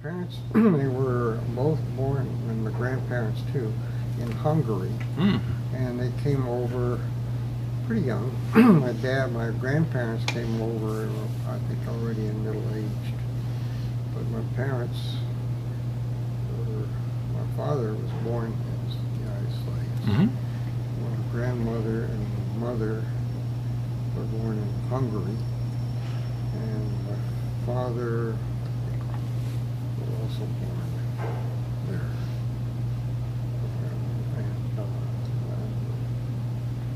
parents, they were both born, and my grandparents too, in Hungary. And they came over pretty young. My grandparents came over, I think already in middle-aged. But my parents, my father was born in the United States. My grandmother and mother were born in Hungary. And my father was also born there. And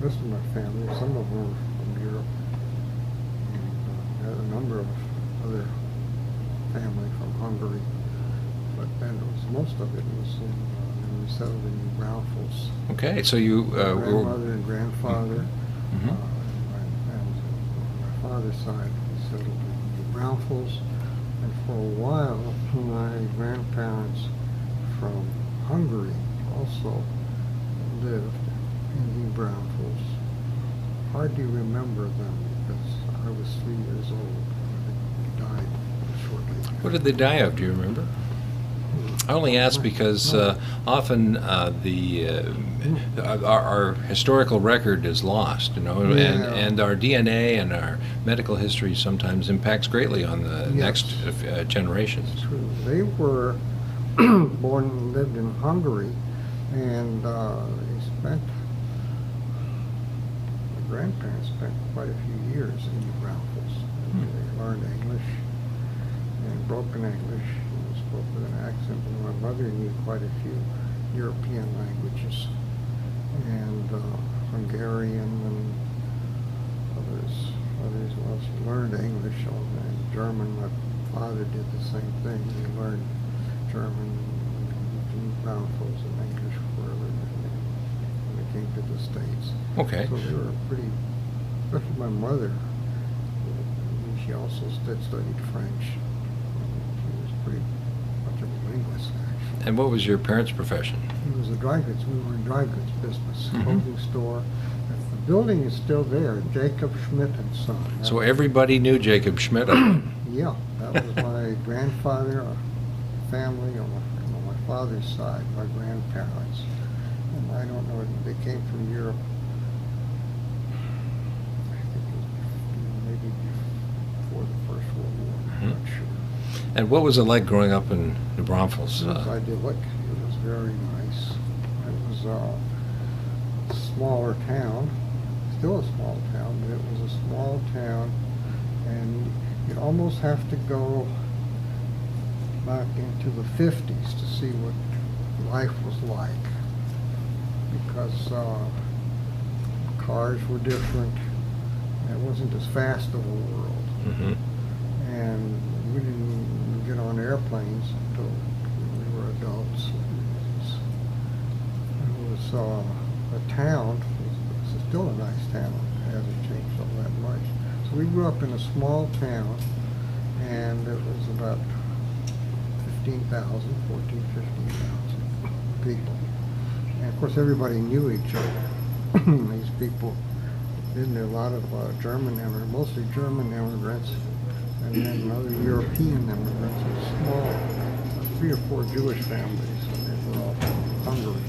the rest of my family, some of them were from Europe, and had a number of other family from Hungary, but then most of it was we settled in New Braunfels. Okay, so you grandmother and grandfather, and my father's side we settled in New Braunfels, and for a while my grandparents from Hungary also lived in New Braunfels. Hardly remember them because I was 3 years old when they died shortly. What did they die of? Do you remember? I only ask because often our historical record is lost, you know, and our DNA and our medical history sometimes impacts greatly on the next generations. It's true. They were born and lived in Hungary, and they spent. My grandparents spent quite a few years in New Braunfels. They learned English and broken English. Spoke with an accent, and my mother knew quite a few European languages, and Hungarian and others well, she learned English and German. My father did the same thing. He learned German in Braunfels and English further when they came to the States. Okay. So they were pretty, especially my mother. She also studied French. She was pretty much of a linguist, actually. And what was your parents' profession? He was a dry goods. We were in dry goods business, clothing store. The building is still there, Jacob Schmidt and Son. So everybody knew Jacob Schmidt. Yeah, that was my grandfather, family on my father's side, my grandparents. And I don't know, they came from Europe. I think it was maybe before the First World War. I'm not sure. And what was it like growing up in New Braunfels? It was idyllic. It was very nice. It was a smaller town, still a small town, but it was a small town, and you'd almost have to go back into the 50s to see what life was like, because cars were different. It wasn't as fast of a world, and we didn't get on airplanes until we were adults. It was a town. It's still a nice town. It hasn't changed all that much. So we grew up in a small town, and it was about 15,000 people. And of course, everybody knew each other. These people, didn't there, a lot of German immigrants, mostly German immigrants, and then other European immigrants. It was small, 3 or 4 Jewish families, and they were all from Hungary.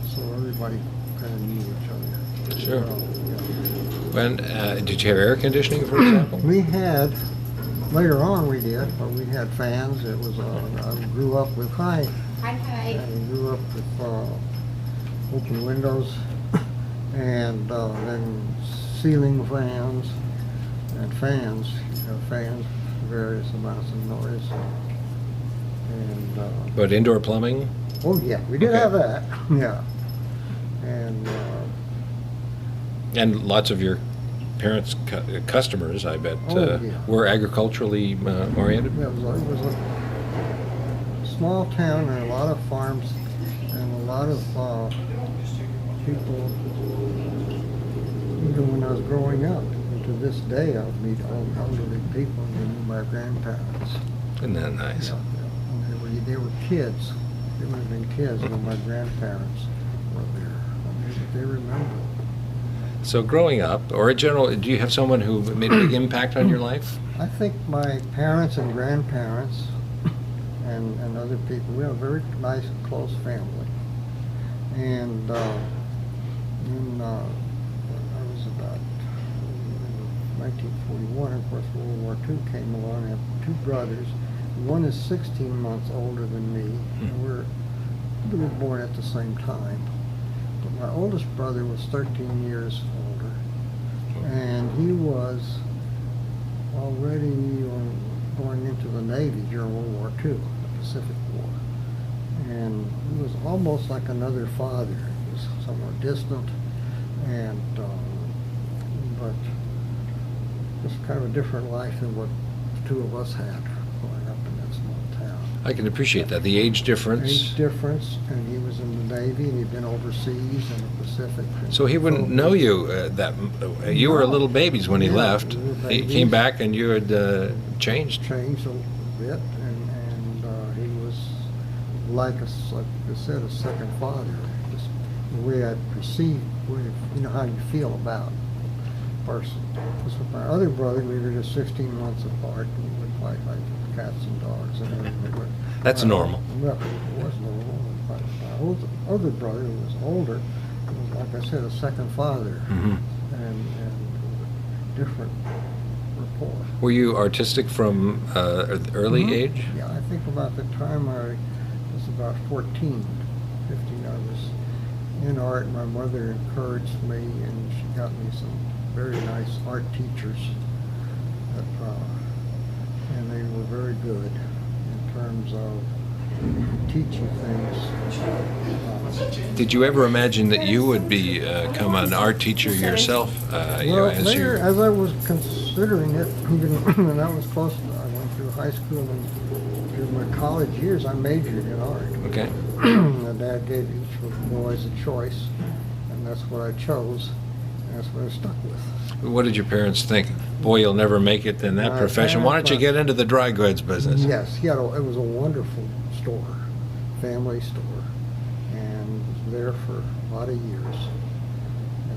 So everybody kind of knew each other. Sure. Well, yeah. When did you have air conditioning, for example? We had, later on we did, but we had fans. It was, I grew up with, I grew up with open windows and then ceiling fans and fans, fans, various amounts of noise. And But indoor plumbing? oh yeah, we did have that, yeah. And lots of your parents' customers, I bet, yeah. were agriculturally oriented? It was a small town and a lot of farms and a lot of people, even when I was growing up, and to this day I'll meet elderly people who knew my grandparents. Isn't that nice? Yeah, and they were kids. They would have been kids when my grandparents were there. They remember. So growing up, or in general, do you have someone who made a big impact on your life? I think my parents and grandparents and other people. We had a very nice, close family. And when I was about in 1941, of course, World War II came along. I have two brothers. One is 16 months older than me, and we were born at the same time. But my oldest brother was 13 years older, and he was already going into the Navy during World War II, the Pacific War. And he was almost like another father. He was somewhat distant, and but just kind of a different life than what the two of us had growing up in that small town. I can appreciate that. The age difference. Age difference, and he was in the Navy, and he'd been overseas in the Pacific. So he wouldn't know you you were little bababies when he left. We were He babies. came back and you had changed. Changed a little bit, and he was like I said, a second father. Just the way I perceived, you know, how you feel about a person. Because with my other brother, we were just 16 months apart, and we would fight like cats and dogs and everything. But That's normal. Well, it was normal. But my other brother, who was older, was, like I said, a second father, and different rapport. Were you artistic from early age? Yeah, I think about the time I was about 14, 15, I was in art. My mother encouraged me, and she got me some very nice art teachers, and they were very good in terms of teaching things. Did you ever imagine that you would become an art teacher yourself? Well, later, as I was considering it, even when I was close, I went through high school and through my college years, I majored in art. Okay. My dad gave each of the boys a choice, and that's what I chose, and that's what I stuck with. What did your parents think? Boy, you'll never make it in that My profession. Why don't you parents- get into the dry goods business? Yes, it was a wonderful store, family store, and was there for a lot of years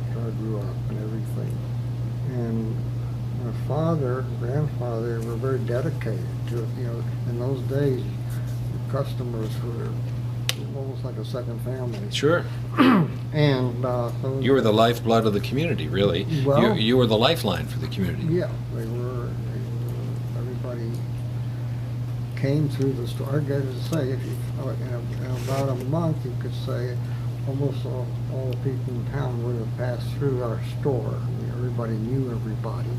after I grew up and everything. And my father, grandfather were very dedicated to it. You know, in those days, the customers were almost like a second family. Sure. And so You were the lifeblood of the community, really. Well- you were the lifeline for the community. yeah, they were. Everybody came through the store. I got to say, if you, in about a month, you could say almost all the people in town would have passed through our store. I mean, everybody knew everybody.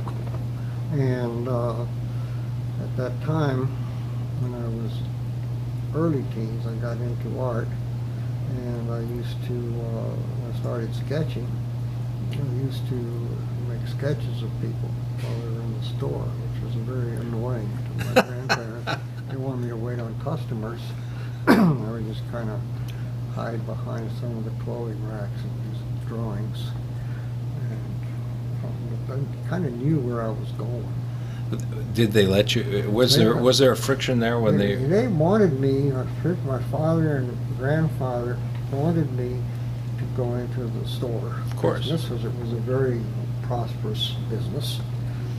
And at that time, when I was early teens, I got into art, and I used to, when I started sketching, I used to make sketches of people while they were in the store, which was very annoying to my grandparents. They wanted me to wait on customers. I would just kind of hide behind some of the clothing racks and these drawings. And I kind of knew where I was going. Did they let you? Was there a friction there when They wanted me, my father and grandfather wanted me to go into the store. Of course. It was a very prosperous business.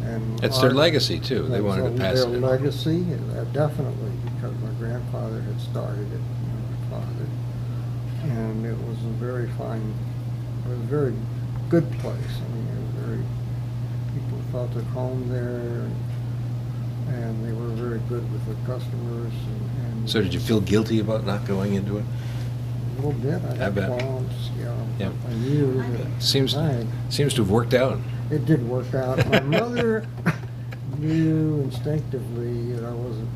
And It's their legacy, too. They wanted to pass it Their on. legacy, definitely, because my grandfather had started it, and my father. And it was a very fine, it was a very good place. I mean, it was very, people felt at home there, and they were very good with the customers. And So did you feel guilty about not going into it? A little bit. I had bet. qualms, Yep. I knew that Seems I- to have worked out. it did work out. My mother knew instinctively that I wasn't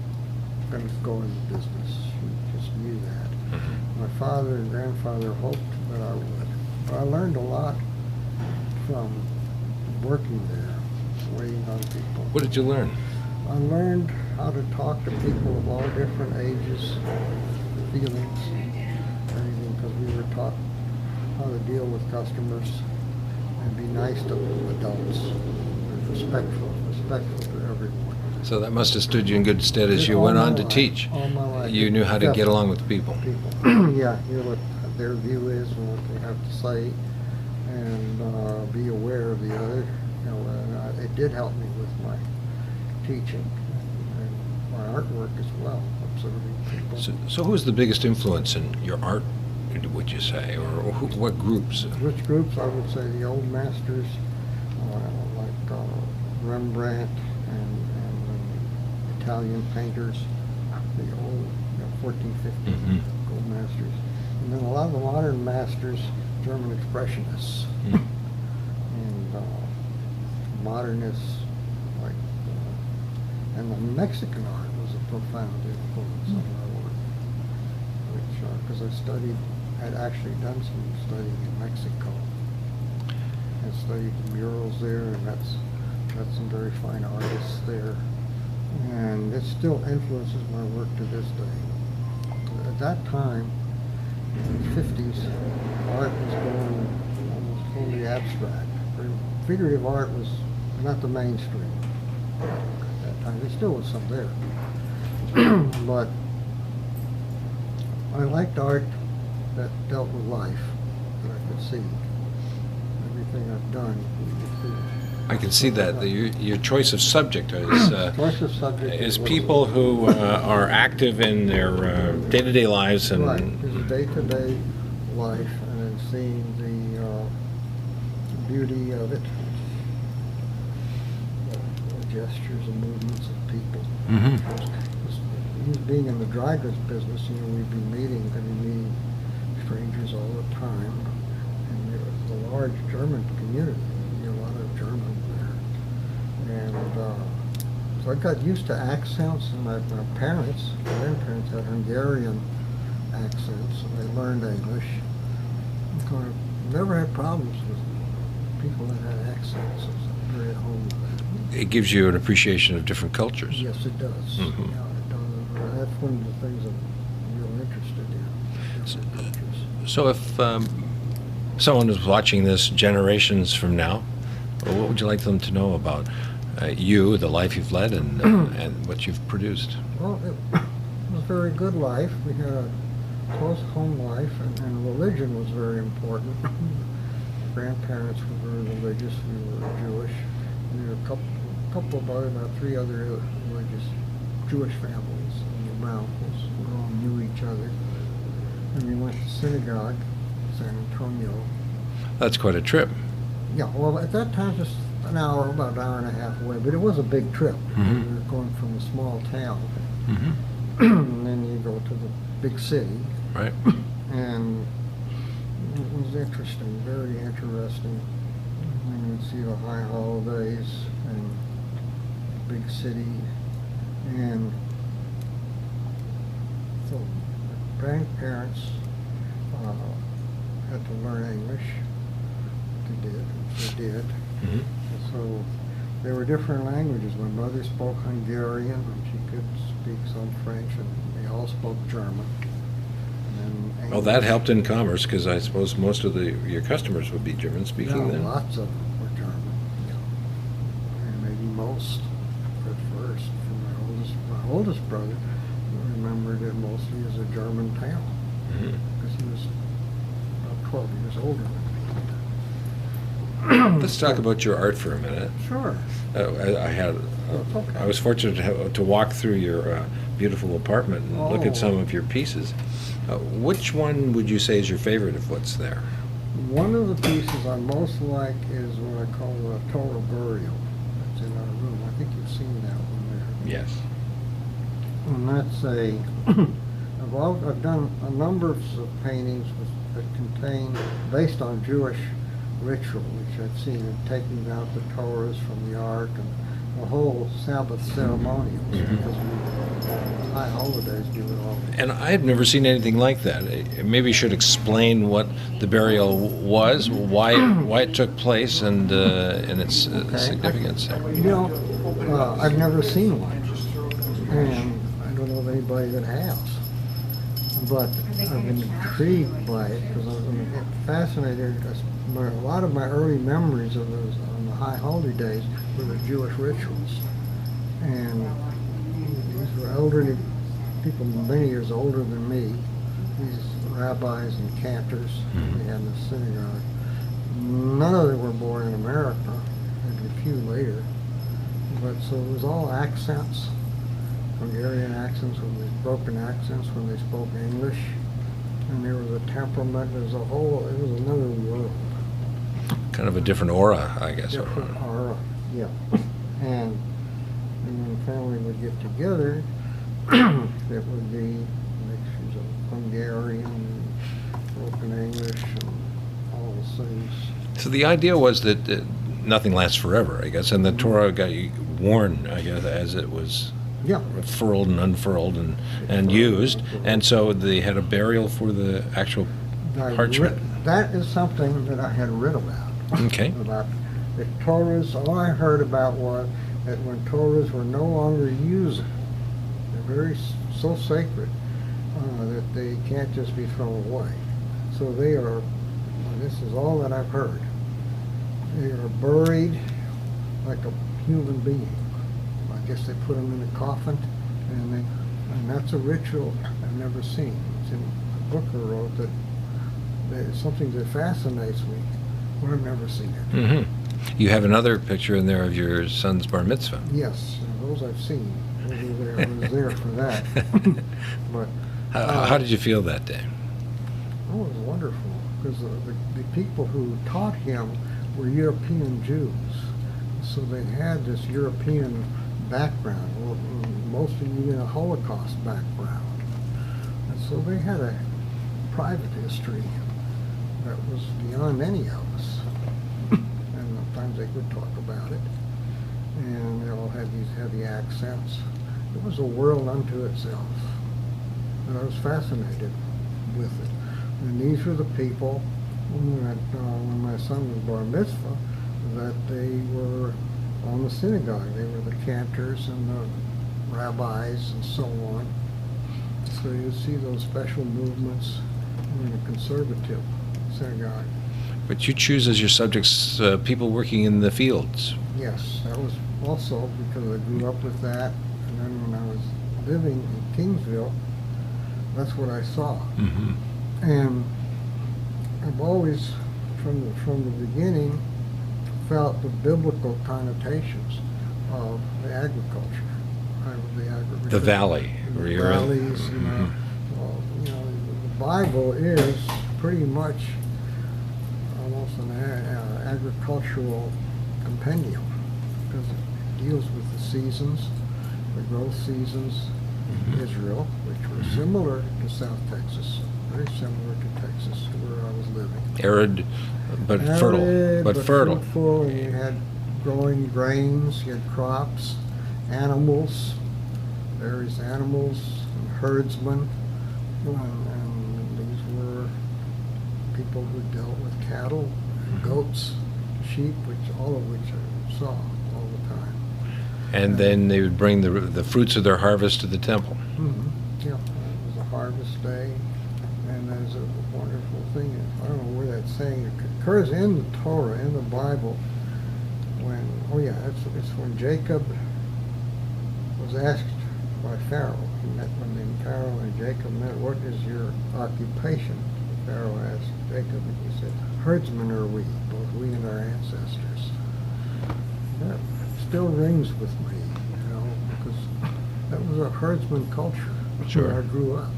going to go into business. She just knew that. My father and grandfather hoped that I would. But I learned a lot from working there, waiting on people. What did you learn? I learned how to talk to people of all different ages, feelings, everything, because we were taught how to deal with customers and be nice to adults, respectful to everyone. So that must have stood you in good stead as you went on to teach. All my life. You knew how to get along with people. Yeah, hear what their view is and what they have to say, and be aware of the other. You know, and it did help me with my teaching and my artwork as well. observing people. So who's the biggest influence in your art, would you say, or what groups? Which groups? I would say the old masters, like Rembrandt and Italian painters, the old 14th, 15th gold masters. And then a lot of the modern masters, German expressionists, and modernists, like, and the Mexican art was a profound influence on my work, which, because had actually done some studying in Mexico, and studied the murals there, and got some very fine artists there, and it still influences my work to this day. At that time, in the 50s, art was going almost totally abstract. Figurative art was not the mainstream at that time. There still was some there. But I liked art that dealt with life, that I could see. Everything I've done, you could see. I can see that. Your choice of subject is people who are active in their day-to-day lives. And right, it's day-to-day life, and then seeing the beauty of it, the gestures and movements of people. Being in the dry goods business, we'd be meeting strangers all the time, and there was a large German community. A lot of German there, and so I got used to accents. And my grandparents had Hungarian accents, and they learned English. So I never had problems with people that had accents. I was very at home with that. It gives you an appreciation of different cultures. Yes, it does. Yeah, it does. That's one of the things I'm real interested in. Different cultures. So if someone is watching this generations from now, what would you like them to know about you, the life you've led, and what you've produced? Well, it was a very good life. We had a close home life, and religion was very important. Grandparents were very religious. We were Jewish. And there were about 3 other religious Jewish families in the mountains. We all knew each other. And we went to synagogue, San Antonio. That's quite a trip. Yeah, well, at that time, just about an hour and a half away, but it was a big trip. We were going from a small town, and then you go to the big city. Right. And it was interesting, very interesting. And you'd see the high holidays and big city, and so my grandparents had to learn English. They did. So there were different languages. My mother spoke Hungarian, and she could speak some French, and they all spoke German. And well, that helped in commerce, because I suppose most of your customers would be German speaking then. Lots of them were German, and maybe most at first. For my oldest brother, I remembered it mostly as a German town, because he was about 12 years older than me. Let's talk about your art for a minute. Sure. I was fortunate to walk through your beautiful apartment and look at some of your pieces. Which one would you say is your favorite of what's there? One of the pieces I most like is what I call the Torah burial. That's in our room. I think you've seen that one there. Yes. And that's I've done a number of paintings that contain, based on Jewish ritual, which I've seen in taking out the Torres from the Ark and the whole Sabbath ceremonials, because high holidays do it all. And I had never seen anything like that. Maybe you should explain what the burial was, why it took place, and its significance. I've never seen one, and I don't know of anybody that has. But I've been intrigued by it because I'm fascinated. A lot of my early memories of those on the high holy days were the Jewish rituals, and these were elderly people, many years older than me. These rabbis and cantors we had in the synagogue. None of them were born in America, maybe a few later. But so it was all accents Hungarian accents, when they broken accents, when they spoke English, and there was a temperament. It was another world. Kind of a different aura, I guess. Different aura, yeah. And when family would get together, it would be mixtures of Hungarian, broken English, and all those things. So the idea was that nothing lasts forever, I guess, and the Torah got worn, I guess, as it was Yeah. furled and unfurled and used, and so they had a burial for the actual parchment. That is something that I had read about. Okay. About the Torres. All I heard about was that when Torres were no longer used, they're so sacred that they can't just be thrown away. So they are. This is all that I've heard. They are buried like a human being. I guess they put them in a coffin, and that's a ritual I've never seen. It's in a book I wrote that it's something that fascinates me, but I've never seen it. Mm-hmm. You have another picture in there of your son's bar mitzvah. Yes, those I've seen. I was there for that. But how did you feel that day? it was wonderful, because the people who taught him were European Jews, so they had this European background, well, mostly even a Holocaust background, and so they had a private history that was beyond any of us. And sometimes they would talk about it, and they all had these heavy accents. It was a world unto itself, and I was fascinated with it. And these were the people, when my son was bar mitzvah, that they were on the synagogue. They were the cantors and the rabbis and so on. So you see those special movements in a conservative synagogue. But you choose as your subjects people working in the fields. Yes, that was also because I grew up with that. And then when I was living in Kingsville, that's what I saw. Mm-hmm. And I've always, from the beginning, felt the biblical connotations of the agriculture. The valley, where The you're in. valleys, well, the Bible is pretty much almost an agricultural compendium, because it deals with the seasons, the growth seasons in Israel, which were similar to South Texas, very similar to Texas, where I was living. Arid, but fertile. But fertile. Fruitful, and you had growing grains, you had crops, animals, various animals, and herdsmen, and these were people who dealt with cattle, goats, sheep, all of which I saw all the time. And then they would bring the fruits of their harvest to the temple. Mm-hmm. Yeah, it was a harvest day, and there's a wonderful thing. I don't know where that saying occurs in the Torah, in the Bible. It's when Jacob was asked by Pharaoh. When Pharaoh and Jacob met, what is your occupation? Pharaoh asked Jacob, and he said, herdsmen are we, both we and our ancestors. That still rings with me, because that was a herdsman culture where I grew up.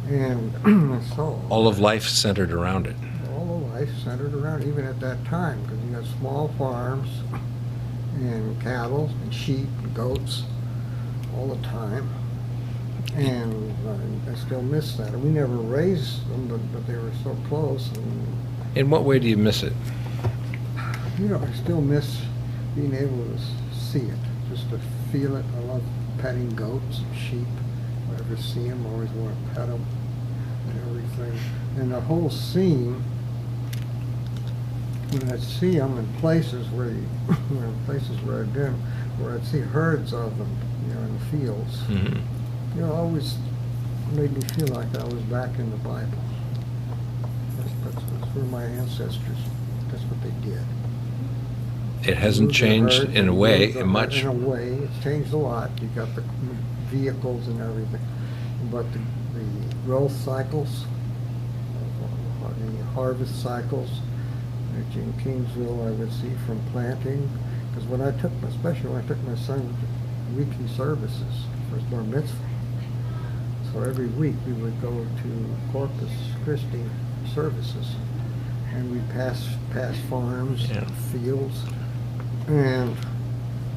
And so all of life centered around it. all of life centered around, even at that time, because you had small farms and cattle and sheep and goats all the time. And I still miss that. We never raised them, but they were so close. And, In what way do you miss it? I still miss being able to see it, just to feel it. I love petting goats and sheep. If I ever see them, I always want to pet them and everything. And the whole scene, when I'd see them in places where I'd been, where I'd see herds of them, in the fields, Mm-hmm. Always made me feel like I was back in the Bible. That's where my ancestors, that's what they did. It hasn't changed in a way much. In a way, it's changed a lot. You got the vehicles and everything, but the growth cycles, the harvest cycles, which in Kingsville I would see from planting, because especially when I took my son weekly services for bar mitzvah. So every week we would go to Corpus Christi services, and we'd pass farms, Yeah. fields, and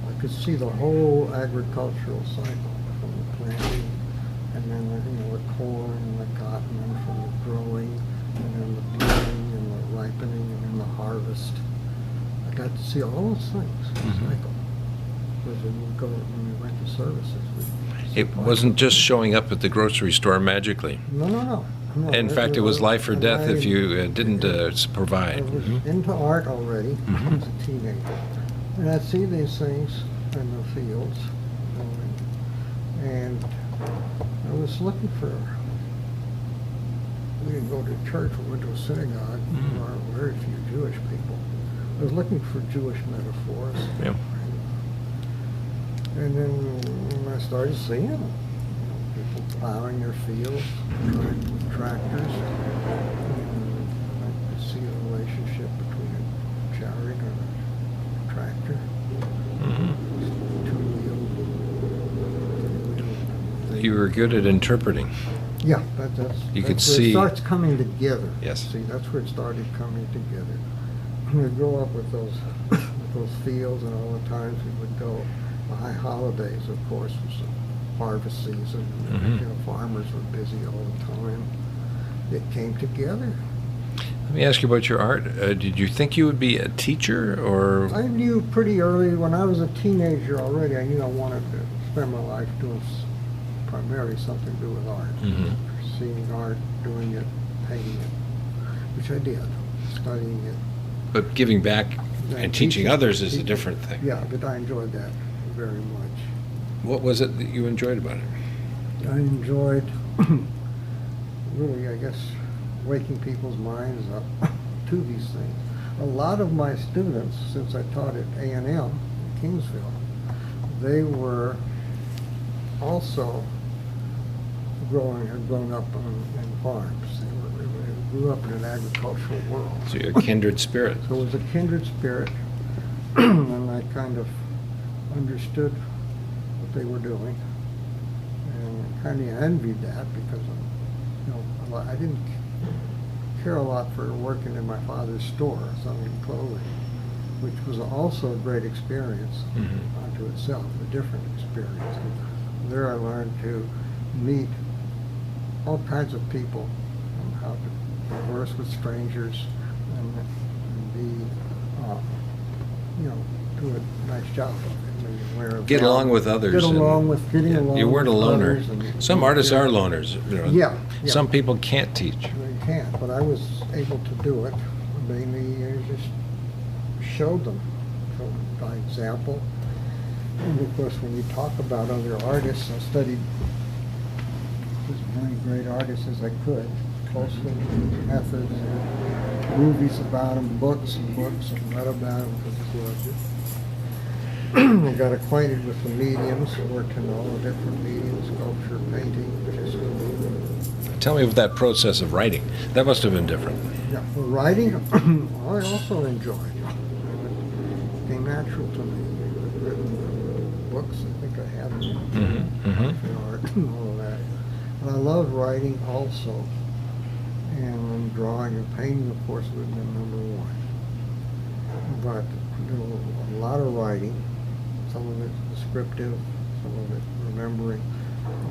I could see the whole agricultural cycle from the planting, and then the corn and the cotton, and from the growing, and then the blooming and the ripening, and then the harvest. I got to see all those things, the Mhm. cycle. Because when we went to services, It wasn't just showing up at the grocery store magically. No. In fact, it was life or death if you didn't I provide. was Mhm. into art already Mhm. as a teenager, and I'd see these things in the fields, and I was looking for. We didn't go to church. We went to a synagogue. There are very few Jewish people. I was looking for Jewish metaphors. Yeah. And then when I started seeing them, people plowing their fields, with tractors, and I could see a relationship between a chariot and a tractor, Mhm. two-wheel. You were good at interpreting. Yeah, that's You that's could where see- it starts coming together. Yes. See, that's where it started coming together. We would grow up with those fields, and all the times we would go. The high holidays, of course, was the harvest season. Mhm. Farmers were busy all the time. It came together. Let me ask you about your art. Did you think you would be a teacher, or I knew pretty early, when I was a teenager already, I knew I wanted to spend my life doing primarily something to do with art. Mhm. Seeing art, doing it, painting it, which I did, studying it. but giving back and teaching others is a teaching. different thing? Yeah, but I enjoyed that very much. What was it that you enjoyed about it? I enjoyed, really, I guess, waking people's minds up to these things. A lot of my students, since I taught at A&M in Kingsville, they were also had grown up in farms. They grew up in an agricultural world. So you're a kindred spirit. So it was a kindred spirit, and I kind of understood what they were doing, and kind of envied that because I didn't care a lot for working in my father's store selling clothing, which was also a great experience Mhm. unto itself, a different experience. And there I learned to meet all kinds of people and how to converse with strangers and be, do a nice job of it. Get along with others. Getting and- along with You weren't a with loner. others and- Some artists are loners. Yeah. Some people can't teach. They can't, but I was able to do it. Mainly, just showed them by example. And of course, when you talk about other artists, I studied as many great artists as I could, closely, methods, movies about them, books, and read about them because I loved it. I got acquainted with the mediums, worked in all the different mediums, sculpture, painting, just Tell me of that process of writing. That must have been different. yeah, well, writing, I also enjoyed. It came natural to me. I've written books, I think I have them, Mhm, mhm. in art and all of that. And I love writing also. And drawing and painting, of course, would have been number one. But I do a lot of writing, some of it descriptive, some of it remembering,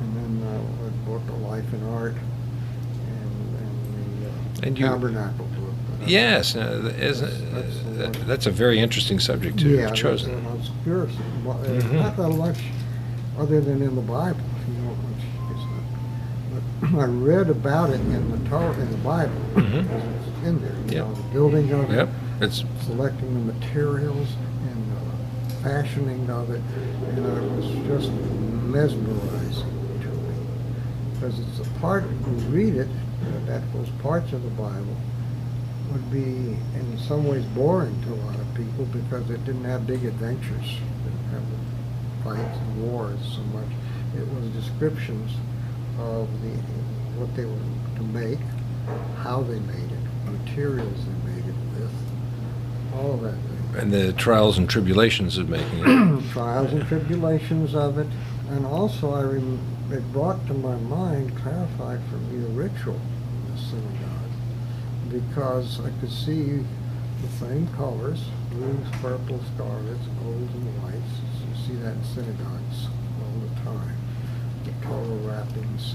and then a book, A Life in Art, and And the you- Tabernacle book. Yes, that's a very interesting subject to have chosen. Yeah, it's obscure. Mhm. Not that much other than in the Bible, which is not. But I read about it in the Torah, in the Bible, Mhm. because it's in there. Yep. The building of it, Yep, it's selecting the materials, and the fashioning of it, and it was just mesmerizing to me. Because it's a part, you read it, that those parts of the Bible would be in some ways boring to a lot of people because it didn't have big adventures, it didn't have the fights and wars so much. It was descriptions of what they were to make, how they made it, materials they made it with, all of that thing. And the trials and tribulations of making it. Trials and tribulations of it, and also it brought to my mind, clarified for me the ritual in the synagogue, because I could see the same colors, blues, purples, scarlets, golds, and whites. You see that in synagogues all the time. The Torah wrappings,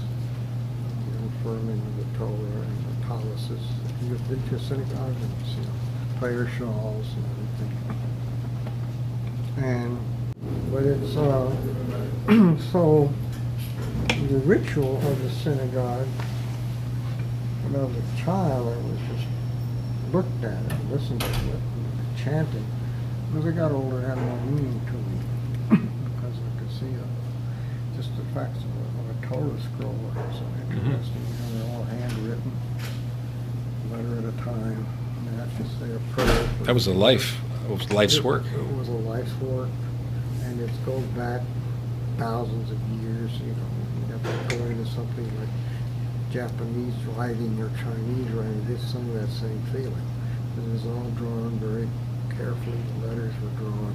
the unfurling of the Torah and the taluses. You've been to a synagogue and you see prayer shawls and everything. But it's so the ritual of the synagogue. When I was a child, I was just looked at it, and listened to it, and chanting. As I got older, it had more meaning to me because I could see just the facts of a Torah scroll are so interesting. You know, they're all handwritten, a letter at a time. And they have to say a prayer. That was life's work. It was a life's work, and it goes back thousands of years. You know, you have to go into something like Japanese writing or Chinese writing. There's some of that same feeling. It was all drawn very carefully. The letters were drawn,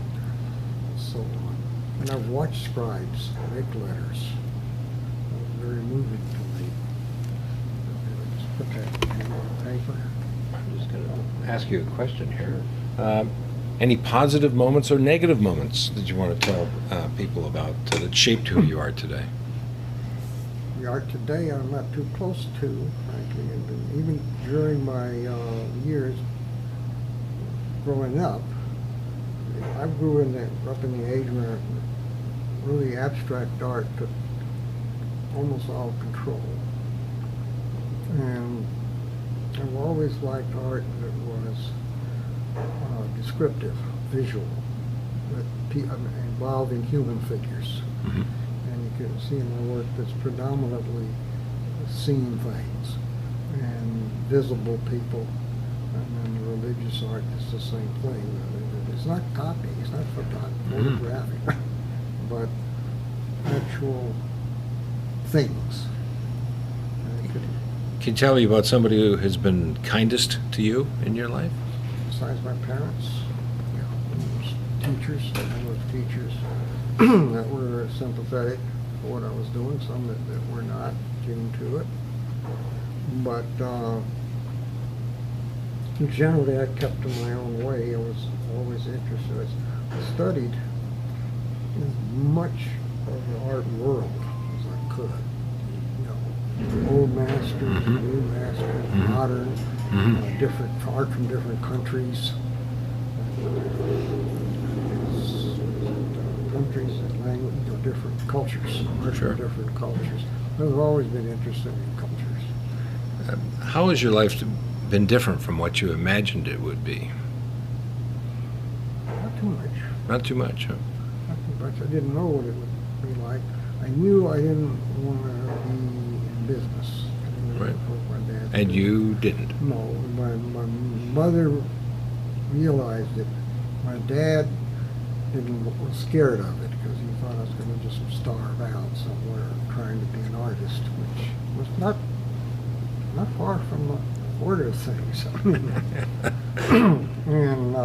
and so on. And I've watched scribes make letters. It was very moving to me. Just put that pen on paper. I'm just going to ask you a question here. Any positive moments or negative moments that you want to tell people about that shaped who you are today? We are today, I'm not too close to, frankly, and even during my years growing up, I grew up in the age where really abstract art took almost all control. And I've always liked art that was descriptive, visual, involving human figures. Mm-hmm. And you can see in my work that's predominantly seen things and visible people, and then the religious art is the same thing. It's not copy, it's not photographic, but actual things. Can you tell me about somebody who has been kindest to you in your life? Besides my parents, teachers, a number of teachers that were sympathetic for what I was doing, some that were not tuned to it. But generally I kept to my own way. I was always interested. I studied as much of the art world as I could. You know, old masters, new masters, modern, different art from different countries. Countries and language, different cultures, art from different cultures. I've always been interested in cultures. How has your life been different from what you imagined it would be? Not too much. Not too much, huh? Not too much. I didn't know what it would be like. I knew I didn't want to be in business. Right. My dad And you didn't? No. My mother realized it. My dad was scared of it because he thought I was going to just starve out somewhere trying to be an artist, which was not far from the order of things. And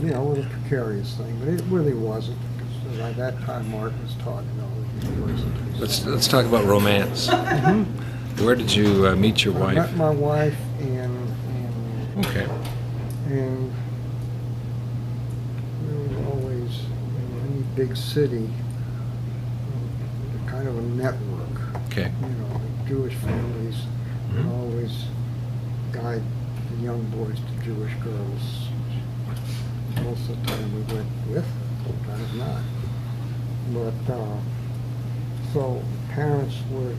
you know, it was a precarious thing, but it really wasn't, because at that time art was taught in all the universities. Let's talk about romance. Where did you meet your wife? I met my wife in Okay. And there was always, in any big city, kind of a network. Okay. You know, Jewish families would always guide the young boys to Jewish girls. Most of the time we went with, sometimes not. But, so parents would,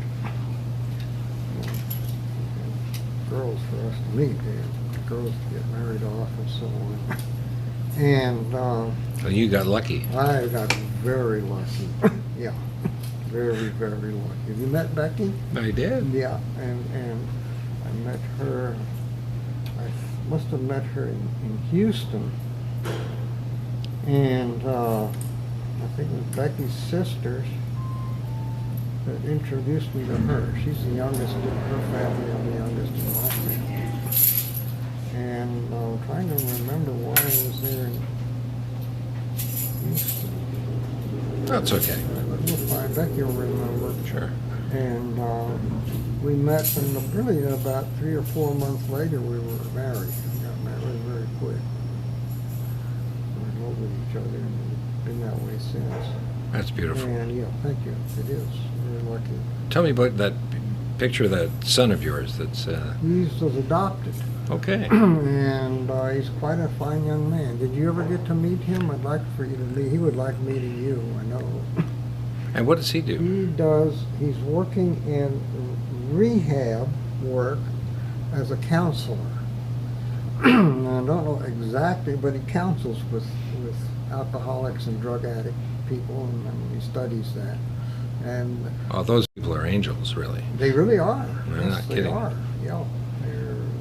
girls for us to meet, and girls to get married off and so on. And So you got lucky. I got very lucky. Yeah, very, very lucky. Have you met Becky? I did. Yeah, and I met her, I must have met her in Houston. And I think it was Becky's sisters that introduced me to her. She's the youngest in her family, I'm the youngest in my family. And trying to remember why I was there in Houston. That's okay. We'll find, Becky will remember. Sure. And we met, and really about 3 or 4 months later, we were married. We got married very quick. We were in love with each other, and we've been that way since. That's beautiful. And yeah, thank you. It is. We're lucky. Tell me about that picture of that son of yours that's... He was adopted. Okay. And he's quite a fine young man. Did you ever get to meet him? I'd like for you to meet. He would like meeting you, I know. And what does he do? He's working in rehab work as a counselor. I don't know exactly, but he counsels with alcoholics and drug addict people, and he studies that. And Oh, those people are angels, really. they really are. They're Yes, not they kidding. are. Yeah.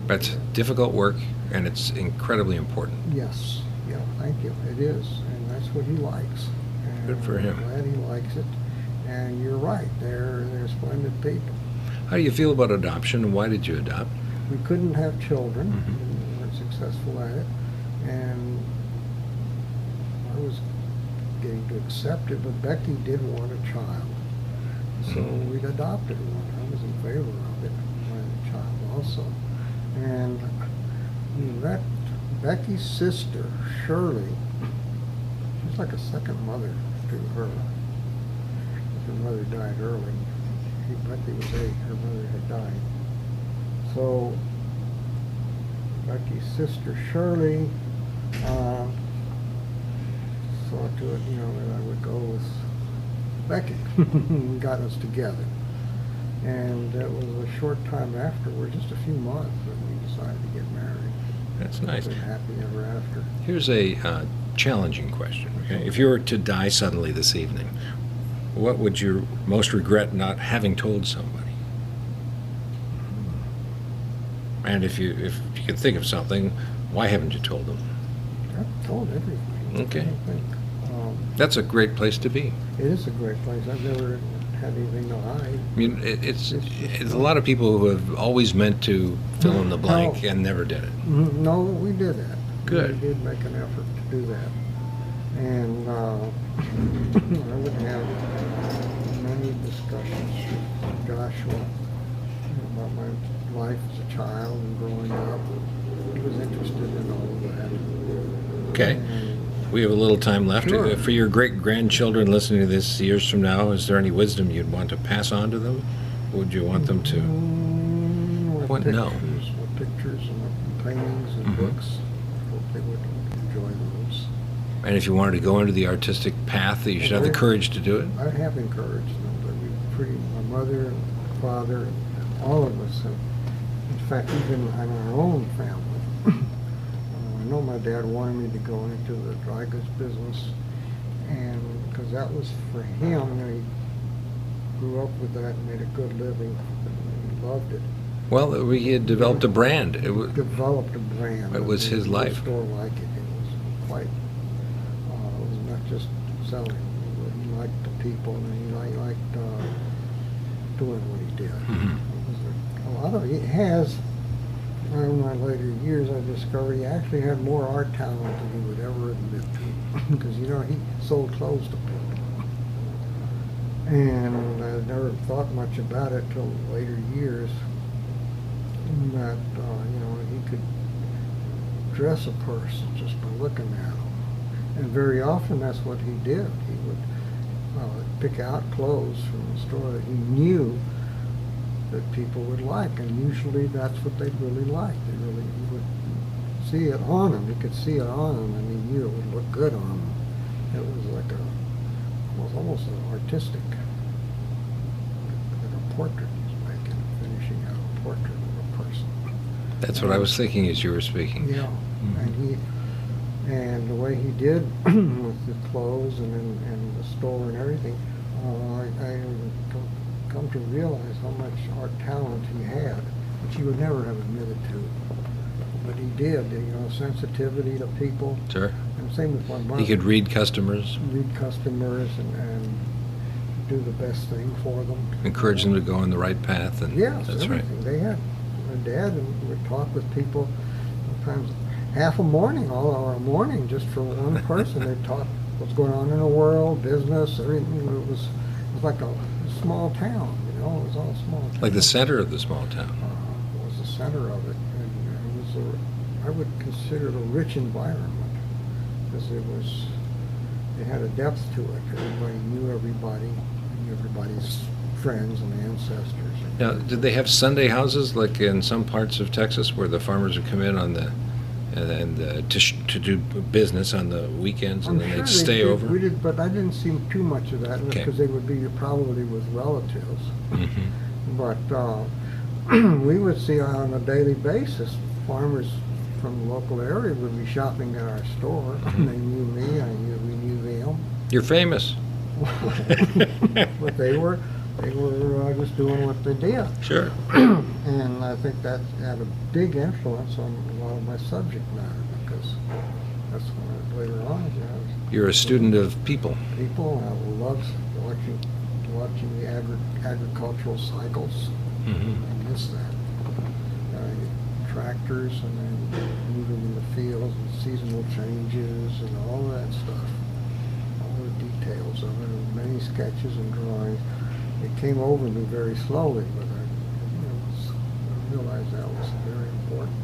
That's difficult work, and it's incredibly important. Yes. Yeah, thank you. It is, and that's what he likes. And Good for him. I'm glad he likes it. And you're right. They're splendid people. How do you feel about adoption, and why did you adopt? We couldn't have children. Mhm. We weren't successful at it. And I was getting to accept it, but Becky did want a child. So Mhm. we'd adopted one. I was in favor of it, wanted a child also. And that Becky's sister, Shirley, she's like a second mother to her. Her mother died early. Becky was 8. Her mother had died. So Becky's sister Shirley saw to it, that I would go with Becky. And got us together. And it was a short time afterward, just a few months, that we decided to get married. That's nice. Been happy ever after. Here's a challenging question. Okay? If you were to die suddenly this evening, what would you most regret not having told somebody? And if you could think of something, why haven't you told them? I've told everything. Okay. I think. That's a great place to be. It is a great place. I've never had anything to hide. I mean, it's a lot of people who have always meant to fill in the blank and never did it. No, we did that. Good. We did make an effort to do that. And I would have many discussions with Joshua about my life as a child and growing up. He was interested in all of that. Okay. And We have a little time left. Sure. For your great-grandchildren listening to this years from now, is there any wisdom you'd want to pass on to them? Or would you want them to? What No. pictures and paintings and Mhm. books. I hope they would enjoy those. And if you wanted to go into the artistic path, that you should have the courage to do it? I have encouraged them, but my mother and father, and all of us have, in fact, even in our own family. I know my dad wanted me to go into the dry goods business, and because that was for him, he grew up with that and made a good living, and he loved it. Well, he had developed a brand. It was, Developed a brand. It was his life. A store like it. It was quite. It was not just selling. He liked the people, and he liked doing what he did. Mhm. It was a lot of. He has. In my later years, I discovered he actually had more art talent than he would ever admit to, because he sold clothes to people, and I never thought much about it till later years. That he could dress a person just by looking at them, and very often that's what he did. He would pick out clothes from the store that he knew that people would like, and usually that's what they'd really like. He would see it on them. He could see it on them, and he knew it would look good on them. It was like almost an artistic, like a portrait he's making, finishing out a portrait of a person. that's what I was thinking as you were speaking. Yeah, Mhm. and the way he did with the clothes and the store and everything, I come to realize how much art talent he had, which he would never have admitted to. But he did, sensitivity to people. Sure. And same with my mother. He could read customers, Read customers and do the best thing for them. encourage them to go on the right path, and Yes, that's right. everything. They had my dad and would talk with people. Sometimes half a morning, all our morning, just for one person. They talk what's going on in the world, business, everything. It was like a small town, you know. It was all small town. Like the center of the small town. It was the center of it, and it was I would consider it a rich environment because it had a depth to it. Everybody knew everybody, knew everybody's friends and ancestors. Now, did they have Sunday houses like in some parts of Texas where the farmers would come in on the to do business on the weekends and then they'd stay over? We did, but I didn't see too much of that Okay. because they would be probably with relatives. Mm-hmm. But we would see on a daily basis farmers from the local area would be shopping at our store. And they knew me, we knew them. You're famous. But they were just doing what they did. Sure. And I think that had a big influence on a lot of my subject matter because that's when later on, you know, You're a student of people. people. I loved watching the agricultural cycles. Mm-hmm. I miss that. Tractors and then moving in the fields and seasonal changes and all that stuff. All the details of it, and many sketches and drawings. It came over me very slowly, but I realized that was very important.